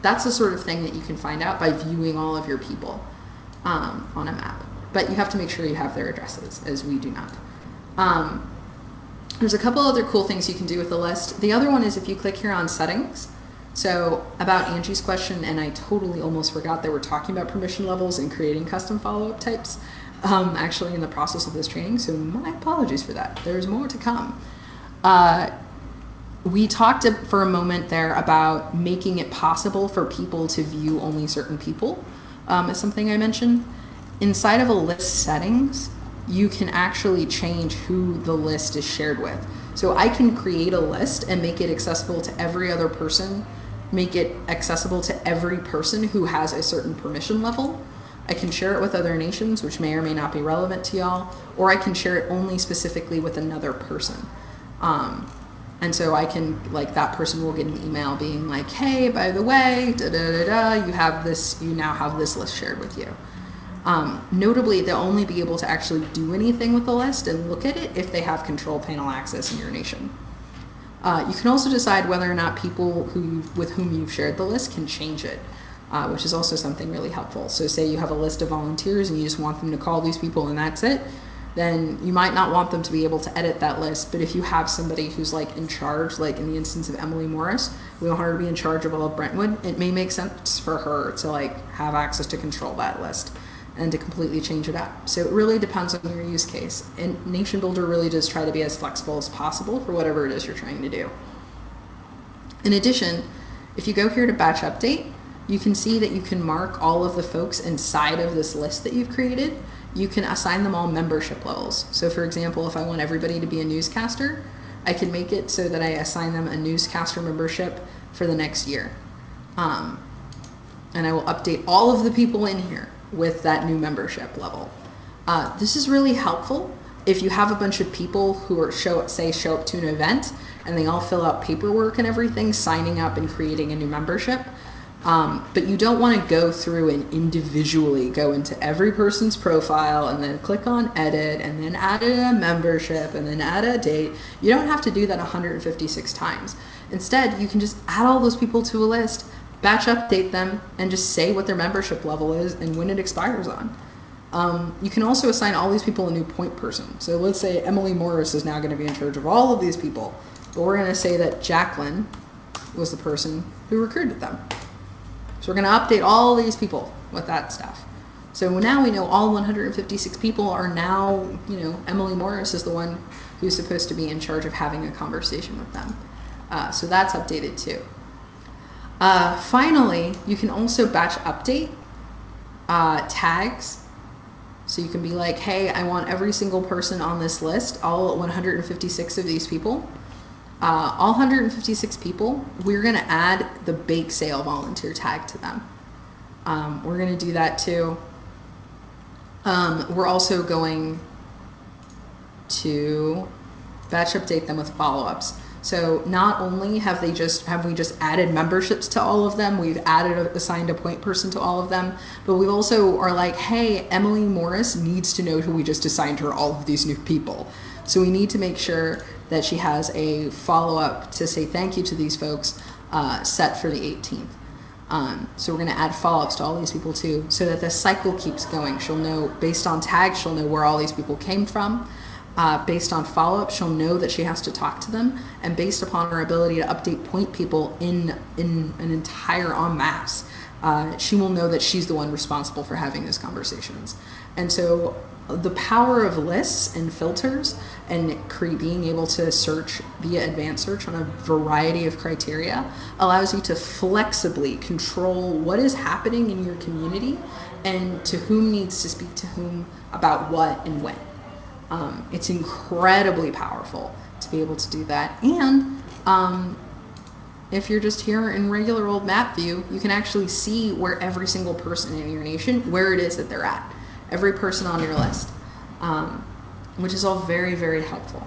That's the sort of thing that you can find out by viewing all of your people on a map. But you have to make sure you have their addresses, as we do not. There's a couple other cool things you can do with the list. The other one is if you click here on settings. So about Angie's question, and I totally almost forgot that we're talking about permission levels and creating custom follow-up types. Actually in the process of this training, so my apologies for that. There's more to come. We talked for a moment there about making it possible for people to view only certain people, is something I mentioned. Inside of a list settings, you can actually change who the list is shared with. So I can create a list and make it accessible to every other person, make it accessible to every person who has a certain permission level. I can share it with other nations, which may or may not be relevant to y'all, or I can share it only specifically with another person. And so I can, like, that person will get an email being like, hey, by the way, you now have this list shared with you. Notably, they'll only be able to actually do anything with the list and look at it if they have control panel access in your nation. You can also decide whether or not people with whom you've shared the list can change it. Which is also something really helpful. So say you have a list of volunteers and you just want them to call these people and that's it, then you might not want them to be able to edit that list. But if you have somebody who's like in charge, like in the instance of Emily Morris, we want her to be in charge of all of Brentwood, it may make sense for her to like have access to control that list and to completely change it up. So it really depends on your use case. And NationBuilder really does try to be as flexible as possible for whatever it is you're trying to do. In addition, if you go here to batch update, you can see that you can mark all of the folks inside of this list that you've created. You can assign them all membership levels. So for example, if I want everybody to be a newscaster, I can make it so that I assign them a newscaster membership for the next year. And I will update all of the people in here with that new membership level. This is really helpful if you have a bunch of people who are show up to an event and they all fill out paperwork and everything, signing up and creating a new membership. But you don't want to go through and individually go into every person's profile and then click on edit and then add a membership and then add a date. You don't have to do that 156 times. Instead, you can just add all those people to a list, batch update them, and just say what their membership level is and when it expires on. You can also assign all these people a new point person. So let's say Emily Morris is now going to be in charge of all of these people, but we're going to say that Jacqueline was the person who recruited them. So we're going to update all these people with that stuff. So now we know all 156 people are now, Emily Morris is the one who's supposed to be in charge of having a conversation with them. So that's updated too. Finally, you can also batch update tags. So you can be like, hey, I want every single person on this list, all 156 of these people. All 156 people, we're going to add the bake sale volunteer tag to them. We're going to do that too. We're also going to batch update them with follow-ups. So not only have we just added memberships to all of them, we've assigned a point person to all of them, but we also are like, hey, Emily Morris needs to know who we just assigned her all of these new people. So we need to make sure that she has a follow-up to say thank you to these folks set for the 18th. So we're going to add follow-ups to all these people too, so that the cycle keeps going. She'll know, based on tags, she'll know where all these people came from. Based on follow-up, she'll know that she has to talk to them, and based upon her ability to update point people in an entire en masse, she will know that she's the one responsible for having those conversations. And so the power of lists and filters and being able to search via advanced search on a variety of criteria allows you to flexibly control what is happening in your community and to whom needs to speak to whom about what and when. It's incredibly powerful to be able to do that. And if you're just here in regular old map view, you can actually see where every single person in your nation, where it is that they're at. Every person on your list, which is all very, very helpful.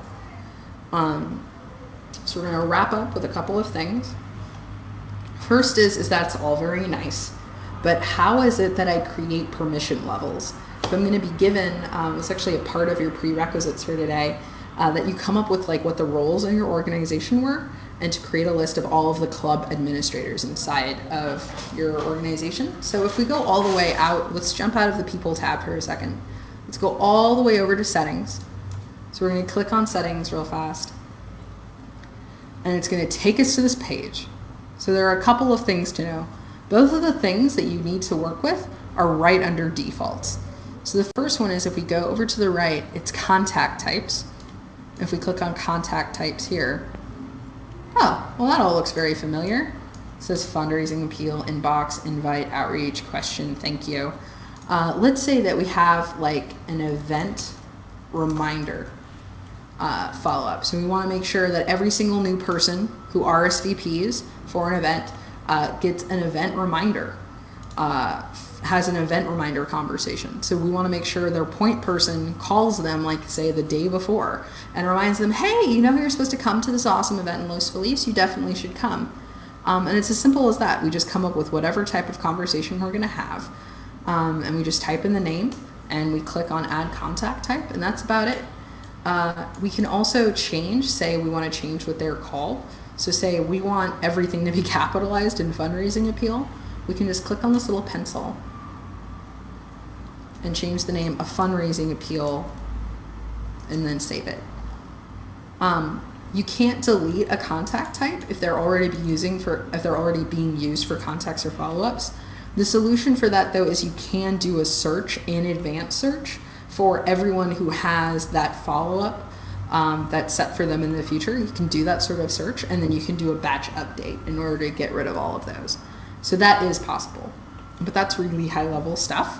So we're going to wrap up with a couple of things. First is that's all very nice, but how is it that I create permission levels? So I'm going to be given, it's actually a part of your prerequisites for today, that you come up with like what the roles in your organization were, and to create a list of all of the club administrators inside of your organization. So if we go all the way out, let's jump out of the people tab for a second. Let's go all the way over to settings. So we're going to click on settings real fast. And it's going to take us to this page. So there are a couple of things to know. Both of the things that you need to work with are right under defaults. So the first one is if we go over to the right, it's contact types. If we click on contact types here, oh, well that all looks very familiar. It says fundraising, appeal, inbox, invite, outreach, question, thank you. Let's say that we have like an event reminder follow-up. So we want to make sure that every single new person who RSVPs for an event gets an event reminder, has an event reminder conversation. So we want to make sure their point person calls them, like say the day before, and reminds them, hey, you know you're supposed to come to this awesome event in Los Feliz, you definitely should come. And it's as simple as that. We just come up with whatever type of conversation we're going to have, and we just type in the name, and we click on add contact type, and that's about it. We can also change, say we want to change what they're called. So say we want everything to be capitalized in fundraising appeal. We can just click on this little pencil and change the name of fundraising appeal and then save it. You can't delete a contact type if they're already being used for contacts or follow-ups. The solution for that though is you can do a search in advanced search for everyone who has that follow-up that's set for them in the future. You can do that sort of search, and then you can do a batch update in order to get rid of all of those. So that is possible, but that's really high level stuff.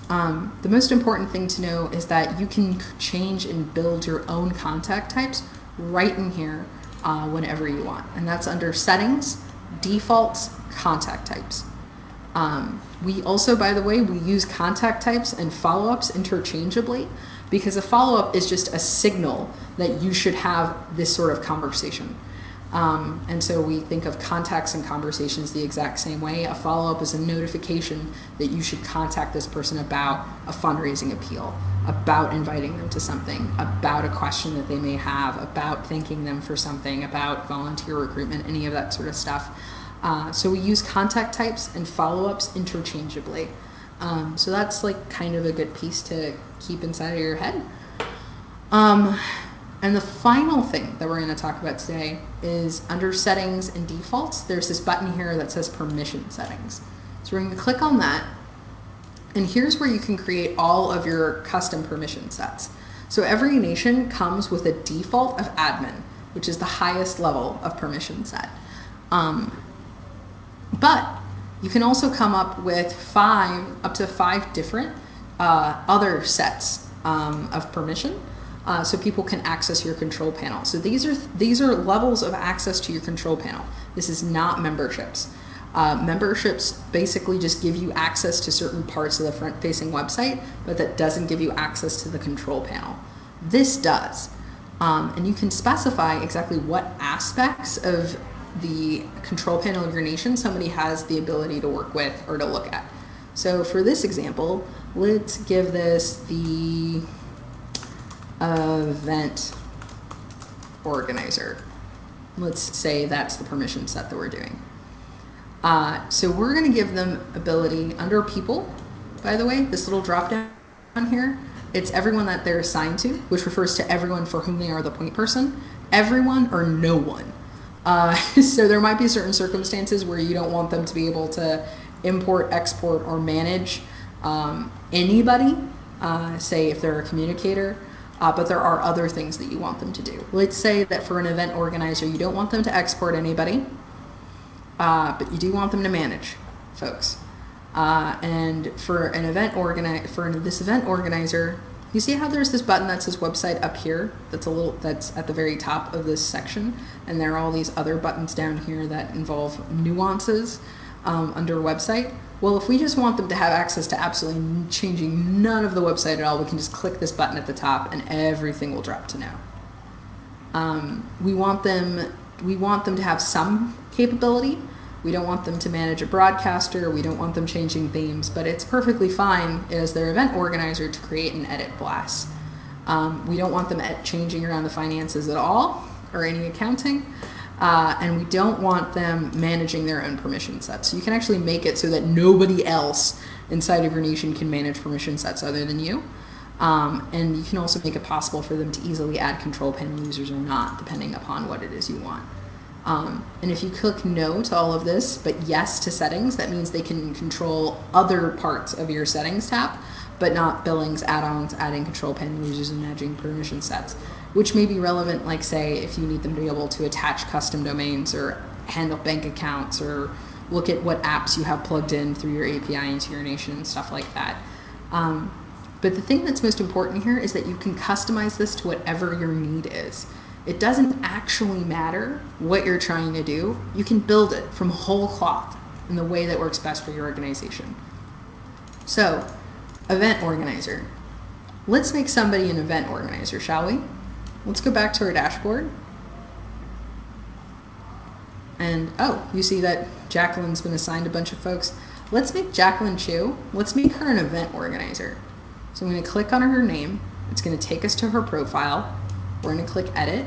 The most important thing to know is that you can change and build your own contact types right in here whenever you want. And that's under settings, defaults, contact types. We also, by the way, we use contact types and follow-ups interchangeably because a follow-up is just a signal that you should have this sort of conversation. And so we think of contacts and conversations the exact same way. A follow-up is a notification that you should contact this person about a fundraising appeal, about inviting them to something, about a question that they may have, about thanking them for something, about volunteer recruitment, any of that sort of stuff. So we use contact types and follow-ups interchangeably. So that's like kind of a good piece to keep inside of your head. And the final thing that we're going to talk about today is under settings and defaults, there's this button here that says permission settings. So we're going to click on that. And here's where you can create all of your custom permission sets. So every nation comes with a default of admin, which is the highest level of permission set. But you can also come up with up to five different other sets of permission. So people can access your control panel. So these are levels of access to your control panel. This is not memberships. Memberships basically just give you access to certain parts of the front-facing website, but that doesn't give you access to the control panel. This does. And you can specify exactly what aspects of the control panel of your nation somebody has the ability to work with or to look at. So for this example, let's give this the event organizer. Let's say that's the permission set that we're doing. So we're going to give them ability under people, by the way, this little drop down here, it's everyone that they're assigned to, which refers to everyone for whom they are the point person, everyone or no one. So there might be certain circumstances where you don't want them to be able to import, export, or manage anybody, say if they're a communicator, but there are other things that you want them to do. Let's say that for an event organizer, you don't want them to export anybody, but you do want them to manage folks. And for an event this event organizer, you see how there's this button that says website up here that's at the very top of this section, and there are all these other buttons down here that involve nuances under website. Well, if we just want them to have access to absolutely changing none of the website at all, we can just click this button at the top and everything will drop to no. We want them to have some capability. We don't want them to manage a broadcaster. We don't want them changing themes, but it's perfectly fine as their event organizer to create and edit blasts. We don't want them changing around the finances at all or any accounting. And we don't want them managing their own permission sets. So you can actually make it so that nobody else inside of your nation can manage permission sets other than you. And you can also make it possible for them to easily add control panel users or not, depending upon what it is you want. And if you click no to all of this, but yes to settings, that means they can control other parts of your settings tab, but not billings, add-ons, adding control panel users, and managing permission sets, which may be relevant, like say, if you need them to be able to attach custom domains or handle bank accounts or look at what apps you have plugged in through your API into your nation and stuff like that. But the thing that's most important here is that you can customize this to whatever your need is. It doesn't actually matter what you're trying to do. You can build it from whole cloth in the way that works best for your organization. So, event organizer. Let's make somebody an event organizer, shall we? Let's go back to our dashboard. And oh, you see that Jacqueline's been assigned a bunch of folks. Let's make Jacqueline Chu. Let's make her an event organizer. So I'm going to click on her name. It's going to take us to her profile. We're going to click edit.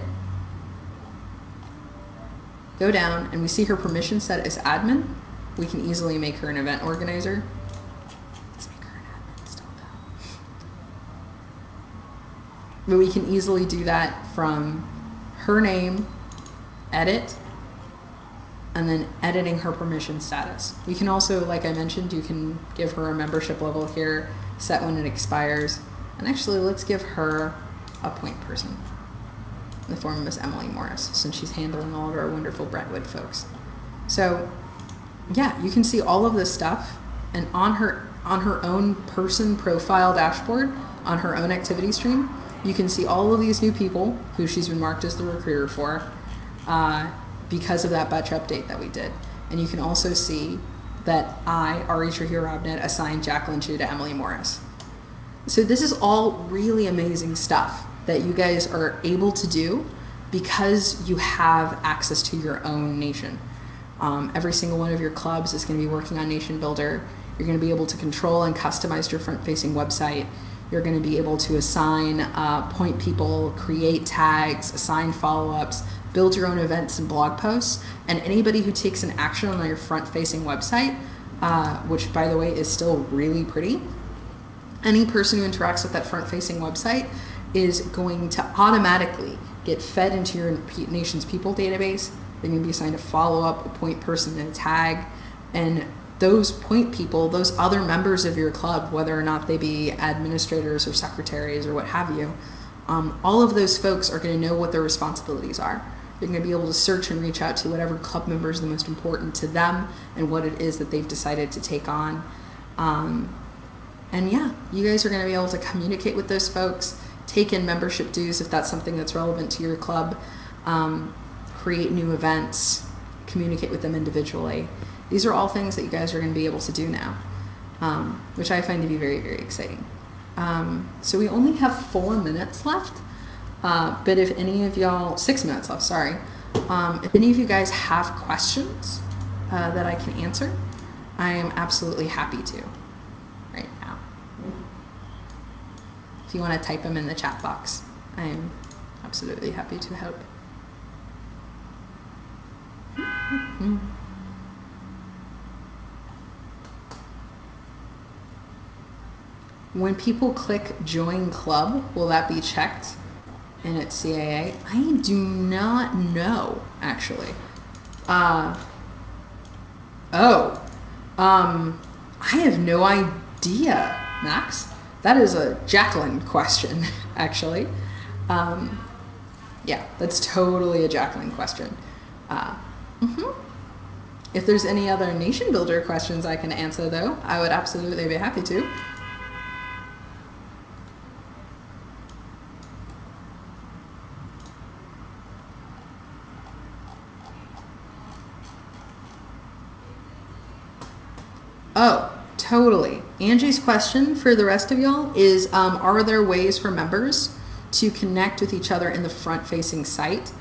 Go down and we see her permission set as admin. We can easily make her an event organizer. Let's make her an admin still though. But we can easily do that from her name, edit, and then editing her permission status. We can also, like I mentioned, you can give her a membership level here, set when it expires, and actually let's give her a point person in the form of Miss Emily Morris, since she's handling all of our wonderful Brentwood folks. So yeah, you can see all of this stuff, and on her own person profile dashboard, on her own activity stream, you can see all of these new people who she's been marked as the recruiter for because of that batch update that we did. And you can also see that I, Ari Trujillo-Robnet, assigned Jacqueline Chu to Emily Morris. So this is all really amazing stuff that you guys are able to do because you have access to your own nation. Every single one of your clubs is going to be working on NationBuilder. You're going to be able to control and customize your front-facing website. You're going to be able to assign point people, create tags, assign follow-ups, build your own events and blog posts, and anybody who takes an action on your front-facing website, which by the way is still really pretty, any person who interacts with that front-facing website is going to automatically get fed into your nation's people database. They're going to be assigned a follow-up, a point person, and a tag, and those point people, those other members of your club, whether or not they be administrators or secretaries or what have you, all of those folks are going to know what their responsibilities are. They're going to be able to search and reach out to whatever club member is the most important to them and what it is that they've decided to take on. And yeah, you guys are going to be able to communicate with those folks, take in membership dues if that's something that's relevant to your club, create new events, communicate with them individually. These are all things that you guys are going to be able to do now, which I find to be very, very exciting. So we only have 4 minutes left, but if any of y'all, 6 minutes left, sorry. If any of you guys have questions that I can answer, I am absolutely happy to right now. If you want to type them in the chat box, I am absolutely happy to help. when people click join club, will that be checked in its CAA? I do not know, actually. I have no idea, Max. That is a Jacqueline question, actually. Yeah, that's totally a Jacqueline question. If there's any other NationBuilder questions I can answer, though, I would absolutely be happy to. Oh, totally. Angie's question for the rest of y'all is, are there ways for members to connect with each other in the front-facing site?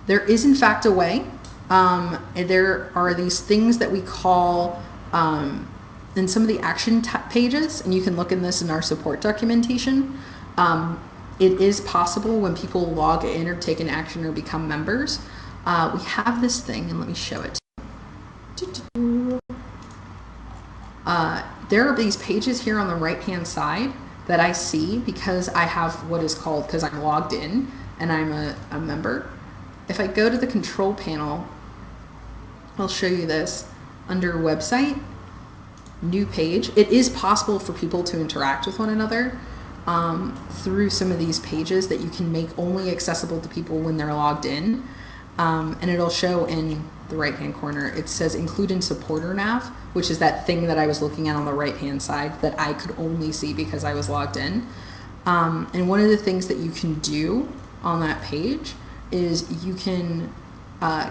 There is, in fact, a way. There are these things that we call, in some of the action pages, and you can look in this in our support documentation. It is possible when people log in or take an action or become members. We have this thing, and let me show it to you. There are these pages here on the right-hand side that I see because I have what is called, because I'm logged in and I'm a member. If I go to the control panel, I'll show you this. Under website, new page, it is possible for people to interact with one another through some of these pages that you can make only accessible to people when they're logged in. And it'll show in the right-hand corner, it says include in supporter nav, which is that thing that I was looking at on the right-hand side that I could only see because I was logged in. And one of the things that you can do on that page is you can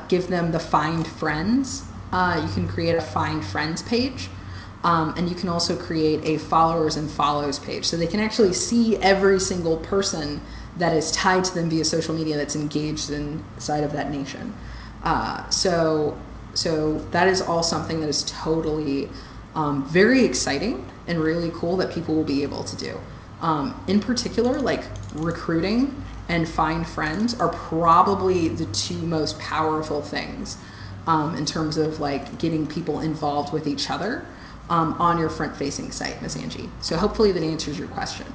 give them the find friends. You can create a find friends page. And you can also create a followers and follows page. So they can actually see every single person that is tied to them via social media that's engaged inside of that nation. So that is all something that is totally very exciting and really cool that people will be able to do. In particular, like recruiting and find friends are probably the two most powerful things in terms of like getting people involved with each other on your front-facing site, Ms. Angie. So hopefully that answers your question.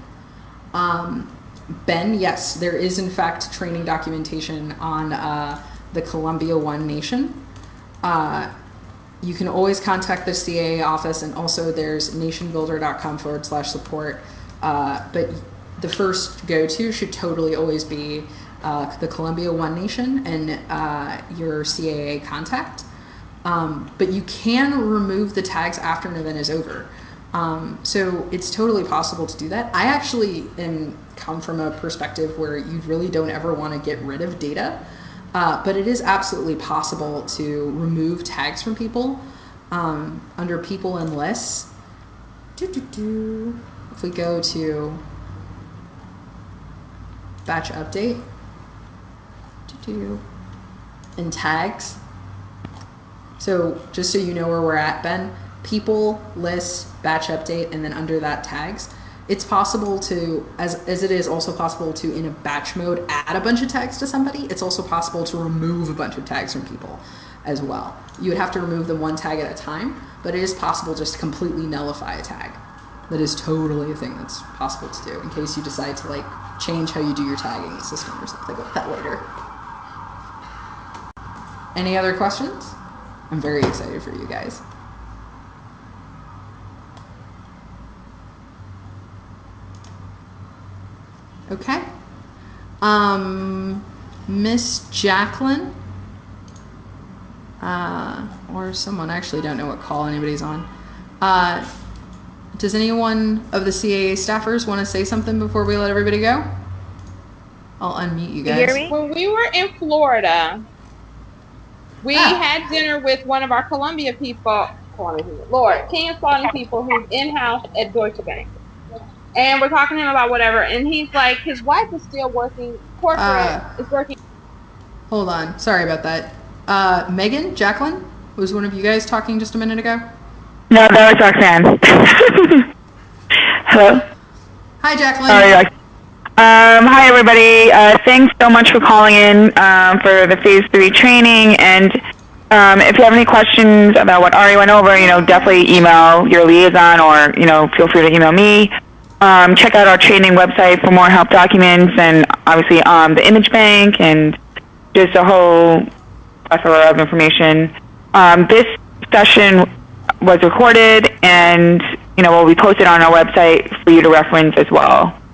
Ben, yes, there is in fact training documentation on the Columbia One Nation. You can always contact the CAA office, and also there's nationbuilder.com/support. But the first go-to should totally always be the Columbia One Nation and your CAA contact. But you can remove the tags after an event is over. So it's totally possible to do that. I actually come from a perspective where you really don't ever want to get rid of data, but it is absolutely possible to remove tags from people under people and lists. If we go to batch update and tags. So just so you know where we're at, Ben, people, lists, batch update, and then under that tags. It's possible to, as it is also possible to, in a batch mode, add a bunch of tags to somebody. It's also possible to remove a bunch of tags from people as well. You would have to remove them one tag at a time, but it is possible just to completely nullify a tag. That is totally a thing that's possible to do in case you decide to like change how you do your tagging system or something like that later. Any other questions? I'm very excited for you guys. Okay. Miss Jacqueline, or someone, I actually don't know what call anybody's on. Does anyone of the CAA staffers want to say something before we let everybody go? I'll unmute you guys. You hear me? When we were in Florida, we had dinner with one of our Columbia people, King and Spalding people who's in-house at Deutsche Bank. And we're talking to him about whatever, and he's like, his wife is still working, corporate, is working. Hold on, sorry about that. Megan, Jacqueline, was one of you guys talking just a minute ago? No, that was Roxanne. Hello? Hi, Jacqueline. Sorry, hi, everybody. Thanks so much for calling in for the Phase 3 training. And If you have any questions about what Ari went over, definitely email your liaison or, feel free to email me. Check out our training website for more help documents and obviously the image bank and just a whole plethora of information. This session was recorded and, will be posted on our website for you to reference as well.